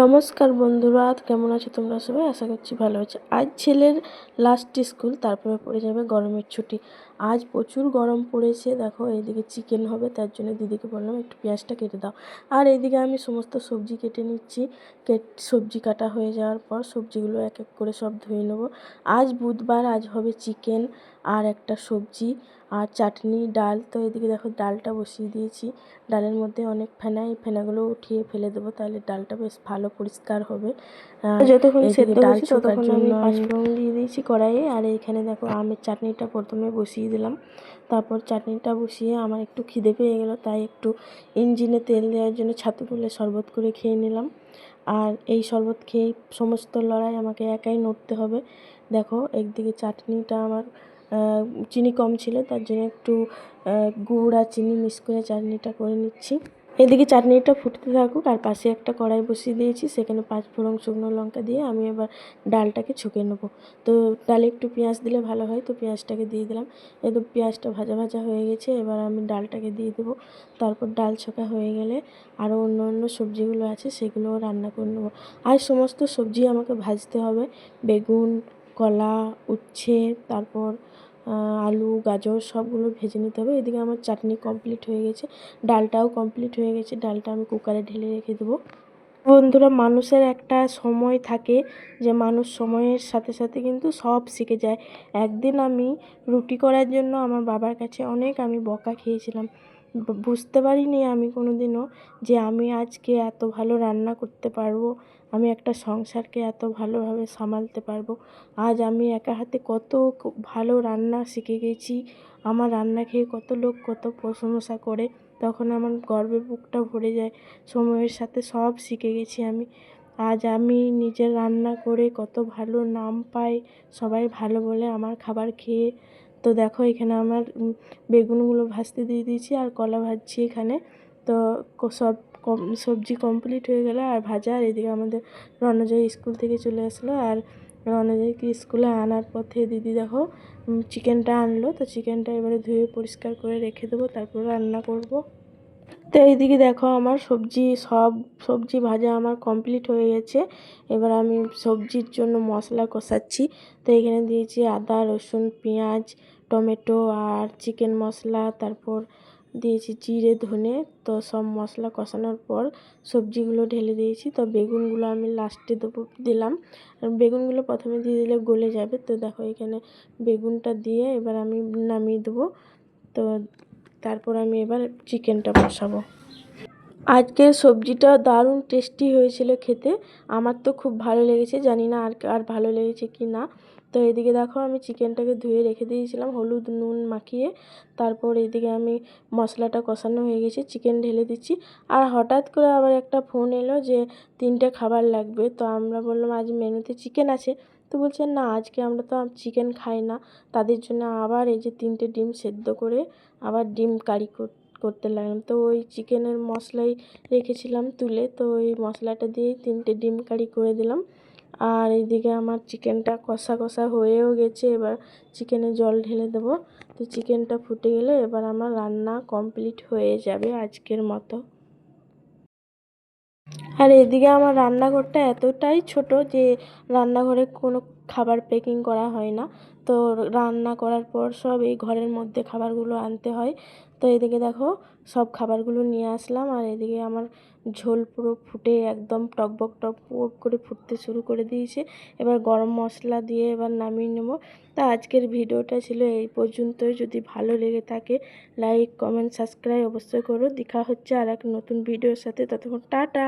নমস্কার বন্ধুরা, কেমন আছো তোমরা সবাই? আশা করছি ভালো আছো। আজ ছেলের লাস্ট স্কুল, তারপরে পড়ে যাবে গরমের ছুটি। আজ প্রচুর গরম পড়েছে। দেখো এইদিকে চিকেন হবে, তার জন্য দিদিকে বললাম একটু পেঁয়াজটা কেটে দাও। আর এইদিকে আমি সমস্ত সবজি কেটে নিচ্ছি। সবজি কাটা হয়ে যাওয়ার পর সবজিগুলো এক এক করে সব ধুয়ে নেবো। আজ বুধবার, আজ হবে চিকেন আর একটা সবজি আর চাটনি, ডাল। তো এদিকে দেখো ডালটা বসিয়ে দিয়েছি। ডালের মধ্যে অনেক ফেনা, এই ফেনাগুলো উঠিয়ে ফেলে দেবো, তাহলে ডালটা বেশ ভালো পরিষ্কার হবে। যতক্ষণ সেদ্ধ হচ্ছে ততক্ষণ আমি পাঁচফোড়ন দিয়ে দিয়েছি কড়াইয়ে। আর এইখানে দেখো আমের চাটনিটা প্রথমে বসিয়ে দিলাম। তারপর চাটনিটা বসিয়ে আমার একটু খিদে পেয়ে গেলো, তাই একটু ইঞ্জিনে তেল দেওয়ার জন্য ছাতু তুলে শরবত করে খেয়ে নিলাম। আর এই শরবত খেয়ে সমস্ত লড়াই আমাকে একাই নড়তে হবে। দেখো একদিকে চাটনিটা আমার চিনি কম ছিল, তার জন্য একটু গুড় আর চিনি মিক্স করে চাটনিটা করে নিচ্ছি। এদিকে চাটনিটা ফুটতে থাকুক, আর পাশে একটা কড়াই বসিয়ে দিয়েছি, সেখানে পাঁচফোড়ন শুকনো লঙ্কা দিয়ে আমি এবার ডালটাকে ছুঁকে নেবো। তো ডালে একটু পেঁয়াজ দিলে ভালো হয়, তো পেঁয়াজটাকে দিয়ে দিলাম। একদম পেঁয়াজটা ভাজা ভাজা হয়ে গেছে, এবার আমি ডালটাকে দিয়ে দেবো। তারপর ডাল ছোঁকা হয়ে গেলে আরও অন্য অন্য সবজিগুলো আছে সেগুলোও রান্না করে নেবো। আর সমস্ত সবজি আমাকে ভাজতে হবে। বেগুন, কলা, উচ্ছে, তারপর আলু, গাজর সবগুলো ভেজে নিতে হবে। এদিকে আমার চাটনি কমপ্লিট হয়ে গেছে, ডালটাও কমপ্লিট হয়ে গেছে। ডালটা আমি কুকারে ঢেলে রেখে দেবো। বন্ধুরা, মানুষের একটা সময় থাকে যে মানুষ সময়ের সাথে সাথে কিন্তু সব শিখে যায়। একদিন আমি রুটি করার জন্য আমার বাবার কাছে অনেক আমি বকা খেয়েছিলাম। বুঝতে পারিনি আমি কোনো দিনও যে আমি আজকে এত ভালো রান্না করতে পারবো, আমি একটা সংসারকে এত ভালোভাবে সামালতে পারবো। আজ আমি একা হাতে কত ভালো রান্না শিখে গেছি। আমার রান্না খেয়ে কত লোক কত প্রশংসা করে, তখন আমার গর্বে বুকটা ভরে যায়। সময়ের সাথে সব শিখে গেছি আমি। আজ আমি নিজের রান্না করে কত ভালো নাম পাই, সবাই ভালো বলে আমার খাবার খেয়ে। তো দেখো এখানে আমার বেগুনগুলো ভাজতে দিয়ে দিয়েছি আর কলা ভাজছি এখানে। তো সব সবজি কমপ্লিট হয়ে গেলো আর ভাজা। আর এদিকে আমাদের রণজয় স্কুল থেকে চলে আসলো, আর রণজয়কে স্কুলে আনার পথে দিদি দেখো চিকেনটা আনলো। তো চিকেনটা এবারে ধুয়ে পরিষ্কার করে রেখে দেবো, তারপর রান্না করব। তো এইদিকে দেখো আমার সব সবজি ভাজা আমার কমপ্লিট হয়ে গেছে। এবার আমি সবজির জন্য মশলা কষাচ্ছি। তো এখানে দিয়েছি আদা, রসুন, পেঁয়াজ, টমেটো আর চিকেন মশলা, তারপর দিয়েছি জিরে, ধনে। তো সব মশলা কষানোর পর সবজিগুলো ঢেলে দিয়েছি। তো বেগুনগুলো আমি লাস্টে দিলাম। আর বেগুনগুলো প্রথমে দিয়ে দিলে গলে যাবে। তো দেখো এখানে বেগুনটা দিয়ে এবার আমি নামিয়ে দেবো। তো তারপর আমি এবার চিকেনটা বসাবো। আজকের সবজিটা দারুণ টেস্টি হয়েছিল খেতে, আমার তো খুব ভালো লেগেছে, জানি না আর ভালো লেগেছে কি না। তো এদিকে দেখো আমি চিকেনটাকে ধুয়ে রেখে দিয়েছিলাম হলুদ নুন মাখিয়ে। তারপর এদিকে আমি মশলাটা কষানো হয়ে গেছে, চিকেন ঢেলে দিচ্ছি। আর হঠাৎ করে আবার একটা ফোন এলো যে 3টে খাবার লাগবে। তো আমরা বললাম আজ মেনুতে চিকেন আছে। তো বলছে না, আজকে আমরা তো চিকেন খাই না। তাদের জন্য আবার এই যে 3টে ডিম সেদ্ধ করে আবার ডিম কারি করতে লাগলাম। তো ওই চিকেনের মশলাই রেখেছিলাম তুলে, তো ওই মশলাটা দিয়েই 3টে ডিম কারি করে দিলাম। আর এইদিকে আমার চিকেনটা কষা কষা হয়েও গেছে, এবার চিকেনে জল ঢেলে দেবো। তো চিকেনটা ফুটে গেলে এবার আমার রান্না কমপ্লিট হয়ে যাবে আজকের মতো। আর এদিকে আমার রান্নাঘরটা এতটাই ছোট যে রান্নাঘরে কোনো খাবার প্যাকিং করা হয় না। তো রান্না করার পর সব এই ঘরের মধ্যে খাবারগুলো আনতে হয়। তো এদিকে দেখো সব খাবারগুলো নিয়ে আসলাম, আর এদিকে আমার ঝোল পুরো ফুটে একদম টকবক টকবক করে ফুটতে শুরু করে দিয়েছে। এবার গরম মশলা দিয়ে এবার নামিয়ে নেব। তা আজকের ভিডিওটা ছিল এই পর্যন্তই। যদি ভালো লেগে থাকে লাইক, কমেন্ট, সাবস্ক্রাইব অবশ্যই করো। দেখা হচ্ছে আর এক নতুন ভিডিওর সাথে, ততক্ষণ টাটা।